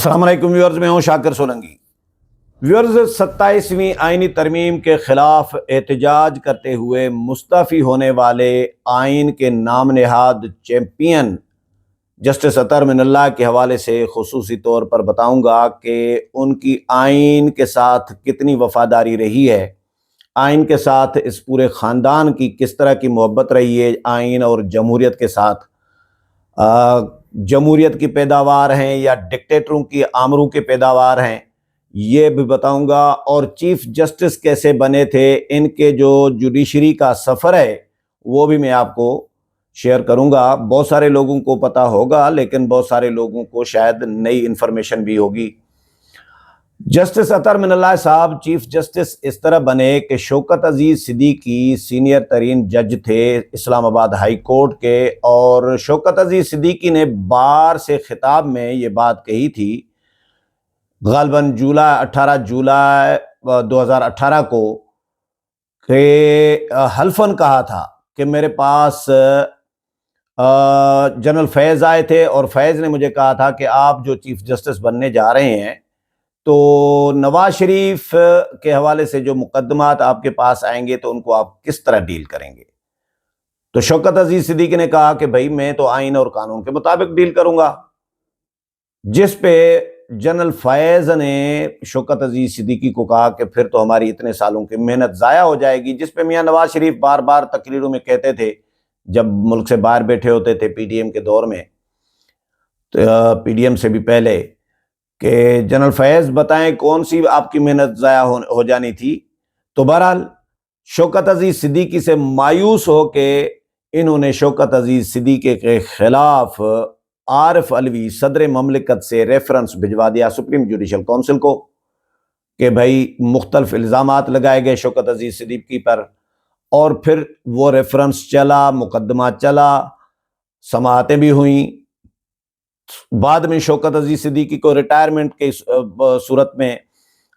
السلام علیکم ویورز، میں ہوں شاکر سولنگی۔ ویورز، 27ویں آئینی ترمیم کے خلاف احتجاج کرتے ہوئے مستعفی ہونے والے آئین کے نام نہاد چیمپئن جسٹس اطہر من اللہ کے حوالے سے خصوصی طور پر بتاؤں گا کہ ان کی آئین کے ساتھ کتنی وفاداری رہی ہے، آئین کے ساتھ اس پورے خاندان کی کس طرح کی محبت رہی ہے، آئین اور جمہوریت کے ساتھ جمہوریت کی پیداوار ہیں یا ڈکٹیٹروں کی آمروں کے پیداوار ہیں، یہ بھی بتاؤں گا۔ اور چیف جسٹس کیسے بنے تھے، ان کے جو جوڈیشری کا سفر ہے وہ بھی میں آپ کو شیئر کروں گا۔ بہت سارے لوگوں کو پتہ ہوگا لیکن بہت سارے لوگوں کو شاید نئی انفارمیشن بھی ہوگی۔ جسٹس اطہر من اللہ صاحب چیف جسٹس اس طرح بنے کہ شوکت عزیز صدیقی سینئر ترین جج تھے اسلام آباد ہائی کورٹ کے، اور شوکت عزیز صدیقی نے بار سے خطاب میں یہ بات کہی تھی، غالباً 18 جولائی 2018 کو، کہ حلفاً کہا تھا کہ میرے پاس جنرل فیض آئے تھے اور فیض نے مجھے کہا تھا کہ آپ جو چیف جسٹس بننے جا رہے ہیں تو نواز شریف کے حوالے سے جو مقدمات آپ کے پاس آئیں گے تو ان کو آپ کس طرح ڈیل کریں گے۔ تو شوکت عزیز صدیقی نے کہا کہ بھائی میں تو آئین اور قانون کے مطابق ڈیل کروں گا، جس پہ جنرل فیض نے شوکت عزیز صدیقی کو کہا کہ پھر تو ہماری اتنے سالوں کی محنت ضائع ہو جائے گی، جس پہ میاں نواز شریف بار بار تقریروں میں کہتے تھے جب ملک سے باہر بیٹھے ہوتے تھے پی ڈی ایم کے دور میں، پی ڈی ایم سے بھی پہلے، کہ جنرل فیض بتائیں کون سی آپ کی محنت ضائع ہو جانی تھی۔ تو بہرحال شوکت عزیز صدیقی سے مایوس ہو کے انہوں نے شوکت عزیز صدیقی کے خلاف عارف علوی صدر مملکت سے ریفرنس بھجوا دیا سپریم جوڈیشل کونسل کو، کہ بھائی مختلف الزامات لگائے گئے شوکت عزیز صدیقی پر، اور پھر وہ ریفرنس چلا، مقدمہ چلا، سماعتیں بھی ہوئیں۔ بعد میں شوکت عزیز صدیقی کو ریٹائرمنٹ کی صورت میں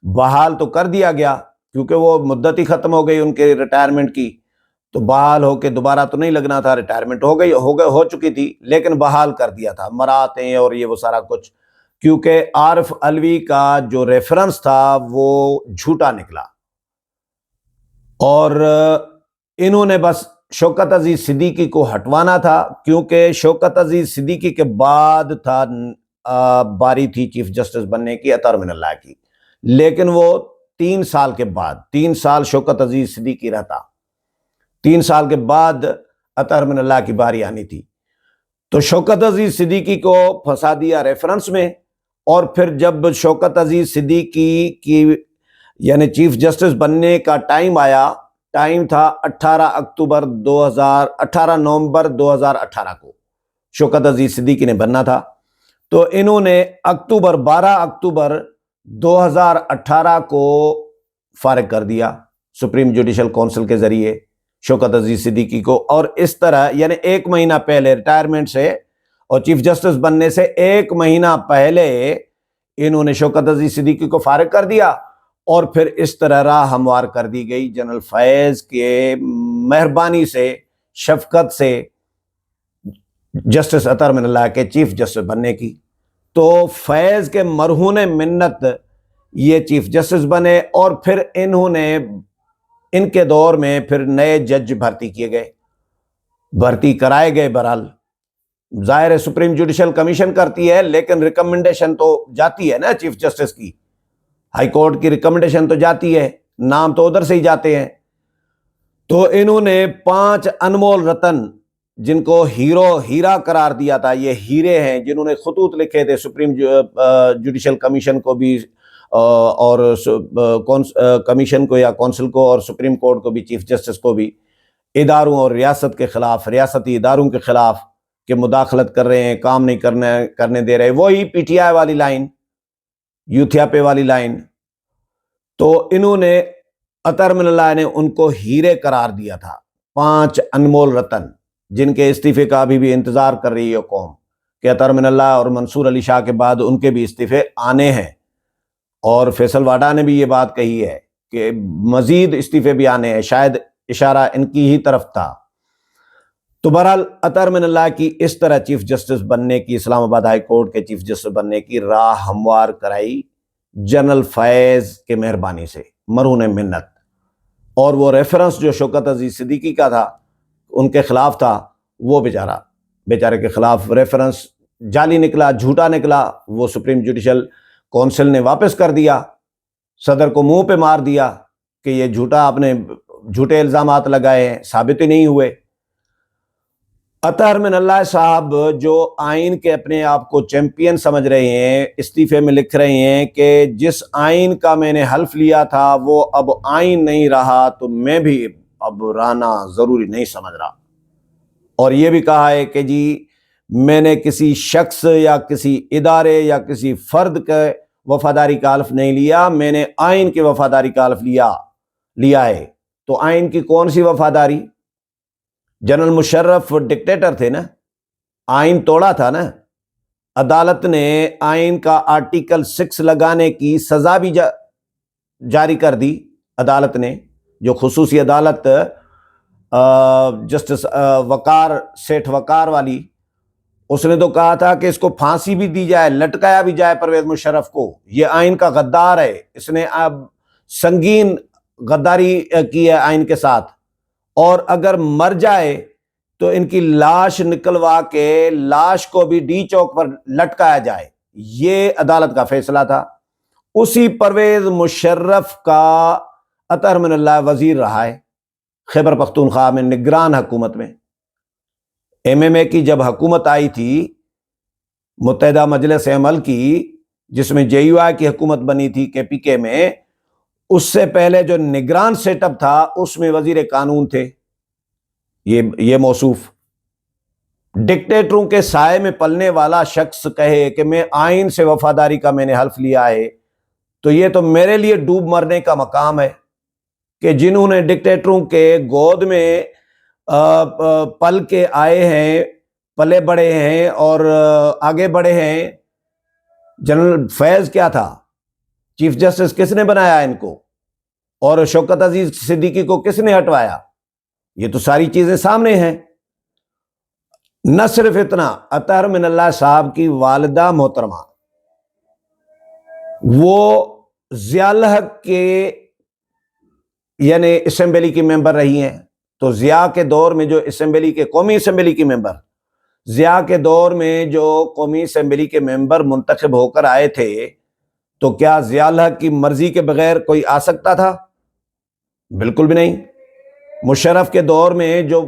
بحال تو کر دیا گیا، کیونکہ وہ مدت ہی ختم ہو گئی ان کے ریٹائرمنٹ کی، تو بحال ہو کے دوبارہ تو نہیں لگنا تھا، ریٹائرمنٹ ہو چکی تھی، لیکن بحال کر دیا تھا، مراتیں اور یہ وہ سارا کچھ، کیونکہ عارف علوی کا جو ریفرنس تھا وہ جھوٹا نکلا، اور انہوں نے بس شوکت عزیز صدیقی کو ہٹوانا تھا، کیونکہ شوکت عزیز صدیقی کے بعد تھا باری تھی چیف جسٹس بننے کی اطہر من اللہ کی، لیکن وہ 3 سال کے بعد، 3 سال شوکت عزیز صدیقی رہتا، 3 سال کے بعد اطہر من اللہ کی باری آنی تھی۔ تو شوکت عزیز صدیقی کو پھنسا دیا ریفرنس میں، اور پھر جب شوکت عزیز صدیقی کی یعنی چیف جسٹس بننے کا ٹائم آیا، ٹائم تھا 18 نومبر 2018 کو شوکت عزیز صدیقی نے بننا تھا، تو انہوں نے 12 اکتوبر 2018 کو فارغ کر دیا سپریم جوڈیشل کونسل کے ذریعے شوکت عزیز صدیقی کو، اور اس طرح یعنی 1 مہینہ پہلے ریٹائرمنٹ سے اور چیف جسٹس بننے سے 1 مہینہ پہلے انہوں نے شوکت عزیز صدیقی کو فارغ کر دیا، اور پھر اس طرح راہ ہموار کر دی گئی جنرل فیض کے مہربانی سے، شفقت سے، جسٹس اطہر من اللہ کے چیف جسٹس بننے کی۔ تو فیض کے مرہون منت یہ چیف جسٹس بنے، اور پھر انہوں نے ان کے دور میں پھر نئے جج بھرتی کیے گئے، بھرتی کرائے گئے۔ بہرحال ظاہر ہے سپریم جوڈیشل کمیشن کرتی ہے، لیکن ریکمنڈیشن تو جاتی ہے نا چیف جسٹس کی، ہائی کورٹ کی ریکمنڈیشن تو جاتی ہے، نام تو ادھر سے ہی جاتے ہیں۔ تو انہوں نے 5 انمول رتن جن کو ہیرا قرار دیا تھا، یہ ہیرے ہیں جنہوں نے خطوط لکھے تھے سپریم جوڈیشل کمیشن کو بھی، اور کمیشن کو یا کونسل کو، اور سپریم کورٹ کو بھی، چیف جسٹس کو بھی، اداروں اور ریاست کے خلاف، ریاستی اداروں کے خلاف کہ مداخلت کر رہے ہیں، کام نہیں کرنے دے رہے، وہی پی ٹی آئی والی لائن، یوتھیاپے والی لائن۔ تو انہوں نے اطہر من اللہ نے ان کو ہیرے قرار دیا تھا، 5 انمول رتن جن کے استعفے کا ابھی بھی انتظار کر رہی ہے قوم، کہ اطہر من اللہ اور منصور علی شاہ کے بعد ان کے بھی استعفے آنے ہیں، اور فیصل واڈا نے بھی یہ بات کہی ہے کہ مزید استعفے بھی آنے ہیں، شاید اشارہ ان کی ہی طرف تھا۔ تو بہرحال اطہر من اللہ کی اس طرح چیف جسٹس بننے کی، اسلام آباد ہائی کورٹ کے چیف جسٹس بننے کی راہ ہموار کرائی جنرل فیض کے مہربانی سے، مرہون منت۔ اور وہ ریفرنس جو شوکت عزیز صدیقی کا تھا ان کے خلاف تھا، وہ بیچارے کے خلاف ریفرنس جعلی نکلا، جھوٹا نکلا، وہ سپریم جوڈیشل کونسل نے واپس کر دیا، صدر کو منہ پہ مار دیا کہ یہ جھوٹا، آپ نے جھوٹے الزامات لگائے ہیں، ثابت ہی نہیں ہوئے۔ اطہر من اللہ صاحب جو آئین کے اپنے آپ کو چیمپئن سمجھ رہے ہیں، استعفے میں لکھ رہے ہیں کہ جس آئین کا میں نے حلف لیا تھا وہ اب آئین نہیں رہا، تو میں بھی اب رہنا ضروری نہیں سمجھ رہا۔ اور یہ بھی کہا ہے کہ جی میں نے کسی شخص یا کسی ادارے یا کسی فرد کے وفاداری کا حلف نہیں لیا، میں نے آئین کی وفاداری کا حلف لیا ہے۔ تو آئین کی کون سی وفاداری؟ جنرل مشرف ڈکٹیٹر تھے نا، آئین توڑا تھا نا، عدالت نے آئین کا آرٹیکل 6 لگانے کی سزا بھی جاری کر دی عدالت نے، جو خصوصی عدالت جسٹس وقار، سیٹھ وقار والی، اس نے تو کہا تھا کہ اس کو پھانسی بھی دی جائے، لٹکایا بھی جائے پرویز مشرف کو، یہ آئین کا غدار ہے، اس نے اب سنگین غداری کی ہے آئین کے ساتھ، اور اگر مر جائے تو ان کی لاش نکلوا کے لاش کو بھی ڈی چوک پر لٹکایا جائے۔ یہ عدالت کا فیصلہ تھا۔ اسی پرویز مشرف کا اطہر من اللہ وزیر رہا ہے خیبر پختونخوا میں، نگران حکومت میں۔ MMA کی جب حکومت آئی تھی متحدہ مجلس عمل کی، جس میں JUI کی حکومت بنی تھی KPK میں، اس سے پہلے جو نگران سیٹ اپ تھا اس میں وزیر قانون تھے یہ موصوف۔ ڈکٹیٹروں کے سائے میں پلنے والا شخص کہے کہ میں آئین سے وفاداری کا میں نے حلف لیا ہے، تو یہ تو میرے لیے ڈوب مرنے کا مقام ہے کہ جنہوں نے ڈکٹیٹروں کے گود میں پل کے آئے ہیں، پلے بڑے ہیں اور آگے بڑھے ہیں۔ جنرل فیض کیا تھا؟ چیف جسٹس کس نے بنایا ان کو؟ اور شوکت عزیز صدیقی کو کس نے ہٹوایا؟ یہ تو ساری چیزیں سامنے ہیں۔ نہ صرف اتنا، اطہر من اللہ صاحب کی والدہ محترمہ وہ ضیاء الحق کے یعنی اسمبلی کی ممبر رہی ہیں۔ تو ضیاء کے دور میں جو اسمبلی کے قومی اسمبلی کی ممبر، ضیاء کے دور میں جو قومی اسمبلی کے ممبر منتخب ہو کر آئے تھے، تو کیا ضیاء الحق کی مرضی کے بغیر کوئی آ سکتا تھا؟ بالکل بھی نہیں۔ مشرف کے دور میں جو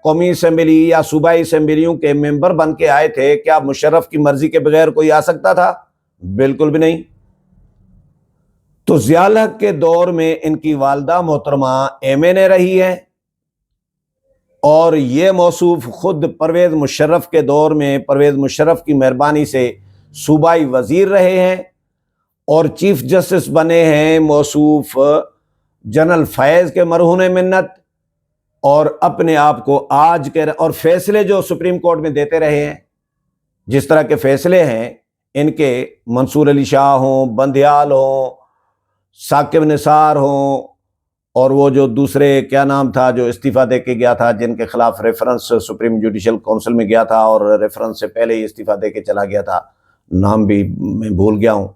قومی اسمبلی یا صوبائی اسمبلیوں کے ممبر بن کے آئے تھے، کیا مشرف کی مرضی کے بغیر کوئی آ سکتا تھا؟ بالکل بھی نہیں۔ تو ضیاء الحق کے دور میں ان کی والدہ محترمہ MNA رہی ہے، اور یہ موصوف خود پرویز مشرف کے دور میں پرویز مشرف کی مہربانی سے صوبائی وزیر رہے ہیں، اور چیف جسٹس بنے ہیں موصوف جنرل فیض کے مرہون منت، اور اپنے آپ کو آج کے اور فیصلے جو سپریم کورٹ میں دیتے رہے ہیں، جس طرح کے فیصلے ہیں ان کے، منصور علی شاہ ہوں، بندیال ہوں، ثاقب نثار ہوں، اور وہ جو دوسرے کیا نام تھا جو استعفیٰ دے کے گیا تھا، جن کے خلاف ریفرنس سپریم جوڈیشل کونسل میں گیا تھا اور ریفرنس سے پہلے ہی استعفیٰ دے کے چلا گیا تھا، نام بھی میں بھول گیا ہوں۔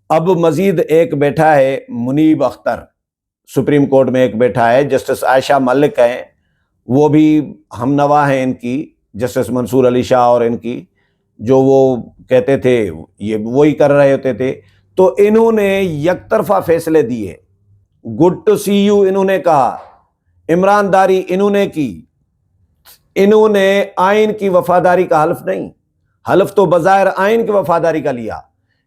اب مزید ایک بیٹھا ہے منیب اختر، سپریم کورٹ میں ایک بیٹھا ہے، جسٹس عائشہ ملک ہیں، وہ بھی ہم نوا ہیں ان کی، جسٹس منصور علی شاہ اور ان کی، جو وہ کہتے تھے یہ وہی کر رہے ہوتے تھے۔ تو انہوں نے یک طرفہ فیصلے دیے، گڈ ٹو سی یو انہوں نے کہا، عمران داری انہوں نے کی، انہوں نے آئین کی وفاداری کا حلف نہیں، حلف تو بظاہر آئین کی وفاداری کا لیا،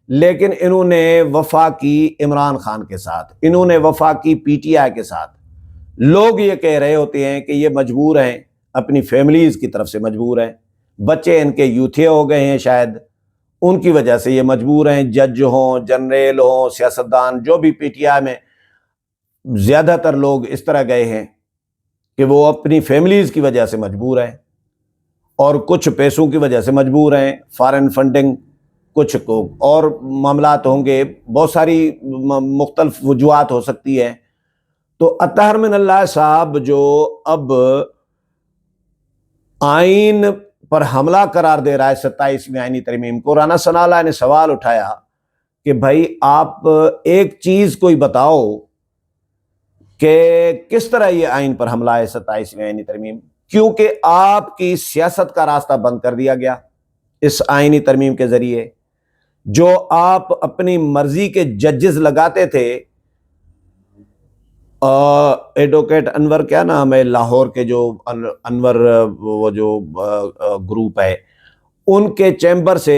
لیکن انہوں نے وفا کی عمران خان کے ساتھ، انہوں نے وفا کی PTI کے ساتھ۔ لوگ یہ کہہ رہے ہوتے ہیں کہ یہ مجبور ہیں، اپنی فیملیز کی طرف سے مجبور ہیں، بچے ان کے یوتھے ہو گئے ہیں شاید، ان کی وجہ سے یہ مجبور ہیں، جج ہوں، جنریل ہوں، سیاستدان، جو بھی PTI میں زیادہ تر لوگ اس طرح گئے ہیں کہ وہ اپنی فیملیز کی وجہ سے مجبور ہیں، اور کچھ پیسوں کی وجہ سے مجبور ہیں، فارن فنڈنگ، کچھ کو اور معاملات ہوں گے، بہت ساری مختلف وجوہات ہو سکتی ہیں۔ تو اطہر من اللہ صاحب جو اب آئین پر حملہ قرار دے رہا ہے 27ویں آئینی ترمیم کو۔ رانا ثناءاللہ نے سوال اٹھایا کہ بھائی آپ ایک چیز کوئی بتاؤ کہ کس طرح یہ آئین پر حملہ ہے 27ویں آئینی ترمیم، کیونکہ آپ کی سیاست کا راستہ بند کر دیا گیا اس آئینی ترمیم کے ذریعے۔ جو آپ اپنی مرضی کے ججز لگاتے تھے، ایڈوکیٹ انور کیا نام ہے لاہور کے جو انور وہ جو گروپ ہے، ان کے چیمبر سے،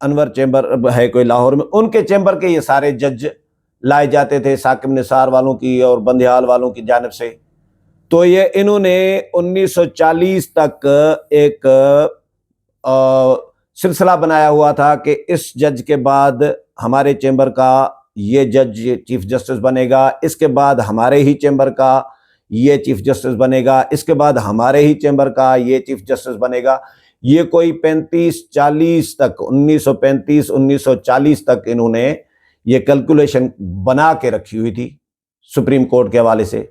انور چیمبر ہے کوئی لاہور میں، ان کے چیمبر کے یہ سارے جج لائے جاتے تھے ثاقب نثار والوں کی اور بندیال والوں کی جانب سے۔ تو یہ انہوں نے 1940 تک ایک سلسلہ بنایا ہوا تھا کہ اس جج کے بعد ہمارے چیمبر کا یہ جج چیف جسٹس بنے گا، اس کے بعد ہمارے ہی چیمبر کا یہ چیف جسٹس بنے گا، اس کے بعد ہمارے ہی چیمبر کا یہ چیف جسٹس بنے گا۔ یہ کوئی 35-40 تک، 1935 1940 تک انہوں نے یہ کیلکولیشن بنا کے رکھی ہوئی تھی سپریم کورٹ کے حوالے سے۔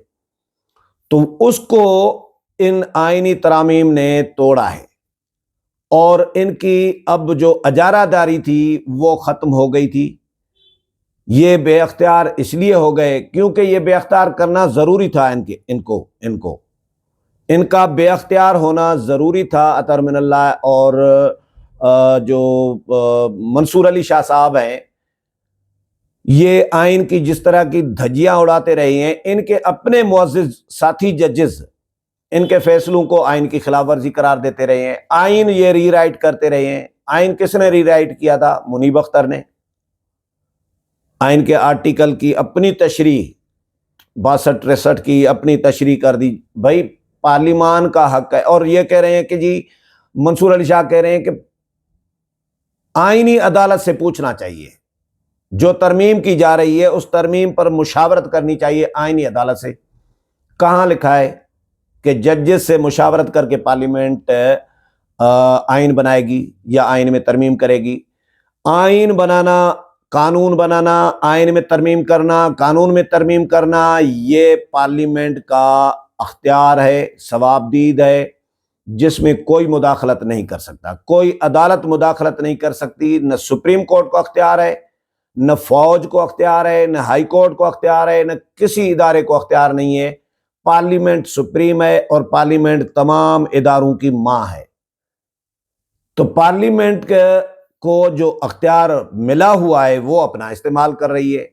تو اس کو ان آئینی ترامیم نے توڑا ہے، اور ان کی اب جو اجارہ داری تھی وہ ختم ہو گئی تھی۔ یہ بے اختیار اس لیے ہو گئے کیونکہ یہ بے اختیار کرنا ضروری تھا، ان کا بے اختیار ہونا ضروری تھا۔ اطہر من اللہ اور جو منصور علی شاہ صاحب ہیں، یہ آئین کی جس طرح کی دھجیاں اڑاتے رہے ہیں، ان کے اپنے معزز ساتھی ججز ان کے فیصلوں کو آئین کی خلاف ورزی قرار دیتے رہے ہیں، آئین یہ ری رائٹ کرتے رہے ہیں۔ آئین کس نے ری رائٹ کیا تھا؟ منیب اختر نے۔ آئین کے آرٹیکل کی اپنی تشریح 62-63 کی اپنی تشریح کر دی۔ بھائی پارلیمان کا حق ہے، اور یہ کہہ رہے ہیں کہ جی منصور علی شاہ کہہ رہے ہیں کہ آئینی عدالت سے پوچھنا چاہیے، جو ترمیم کی جا رہی ہے اس ترمیم پر مشاورت کرنی چاہیے آئینی عدالت سے۔ کہاں لکھا ہے کہ ججز سے مشاورت کر کے پارلیمنٹ آئین بنائے گی یا آئین میں ترمیم کرے گی؟ آئین بنانا، قانون بنانا، آئین میں ترمیم کرنا، قانون میں ترمیم کرنا، یہ پارلیمنٹ کا اختیار ہے، ثوابدید ہے، جس میں کوئی مداخلت نہیں کر سکتا، کوئی عدالت مداخلت نہیں کر سکتی۔ نہ سپریم کورٹ کو اختیار ہے، نہ فوج کو اختیار ہے، نہ ہائی کورٹ کو اختیار ہے، نہ کسی ادارے کو اختیار نہیں ہے۔ پارلیمنٹ سپریم ہے، اور پارلیمنٹ تمام اداروں کی ماں ہے۔ تو پارلیمنٹ کو جو اختیار ملا ہوا ہے وہ اپنا استعمال کر رہی ہے۔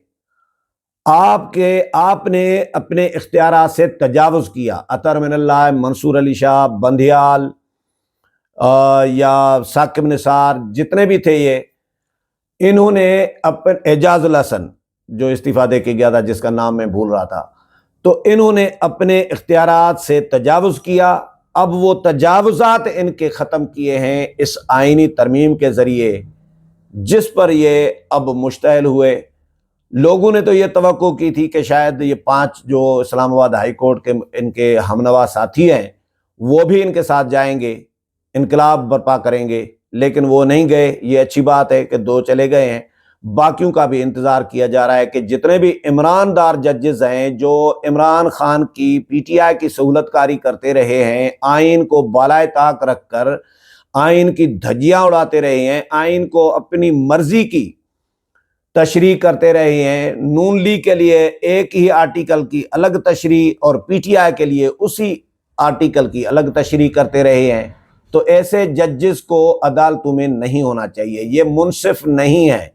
آپ نے اپنے اختیارات سے تجاوز کیا۔ اطہر من اللہ، منصور علی شاہ، بندیال یا ثاقب نثار، جتنے بھی تھے، یہ انہوں نے اعجاز الحسن جو استعفیٰ دے کے گیا تھا، جس کا نام میں بھول رہا تھا، تو انہوں نے اپنے اختیارات سے تجاوز کیا۔ اب وہ تجاوزات ان کے ختم کیے ہیں اس آئینی ترمیم کے ذریعے، جس پر یہ اب مشتعل ہوئے۔ لوگوں نے تو یہ توقع کی تھی کہ شاید یہ 5 جو اسلام آباد ہائی کورٹ کے ان کے ہمنوا ساتھی ہیں وہ بھی ان کے ساتھ جائیں گے، انقلاب برپا کریں گے، لیکن وہ نہیں گئے۔ یہ اچھی بات ہے کہ 2 چلے گئے ہیں۔ باقیوں کا بھی انتظار کیا جا رہا ہے کہ جتنے بھی عمران دار ججز ہیں، جو عمران خان کی پی ٹی آئی کی سہولت کاری کرتے رہے ہیں، آئین کو بالائے طاق رکھ کر آئین کی دھجیاں اڑاتے رہے ہیں، آئین کو اپنی مرضی کی تشریح کرتے رہے ہیں، نون لیگ کے لیے ایک ہی آرٹیکل کی الگ تشریح اور پی ٹی آئی کے لیے اسی آرٹیکل کی الگ تشریح کرتے رہے ہیں، تو ایسے ججز کو عدالتوں میں نہیں ہونا چاہیے۔ یہ منصف نہیں ہے،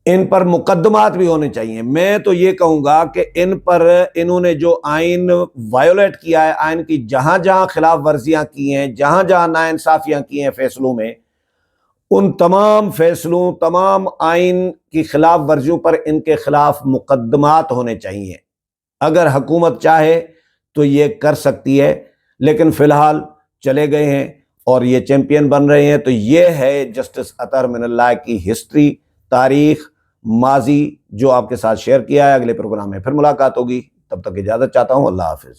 ان پر مقدمات بھی ہونے چاہیے۔ میں تو یہ کہوں گا کہ ان پر، انہوں نے جو آئین وائیولیٹ کیا ہے، آئین کی جہاں جہاں خلاف ورزیاں کی ہیں، جہاں جہاں ناانصافیاں کی ہیں فیصلوں میں، ان تمام فیصلوں، تمام آئین کی خلاف ورزیوں پر ان کے خلاف مقدمات ہونے چاہیے۔ اگر حکومت چاہے تو یہ کر سکتی ہے، لیکن فی الحال چلے گئے ہیں اور یہ چیمپئن بن رہے ہیں۔ تو یہ ہے جسٹس اطہر من اللہ کی ہسٹری، تاریخ، ماضی، جو آپ کے ساتھ شیئر کیا ہے۔ اگلے پروگرام میں پھر ملاقات ہوگی، تب تک اجازت چاہتا ہوں۔ اللہ حافظ۔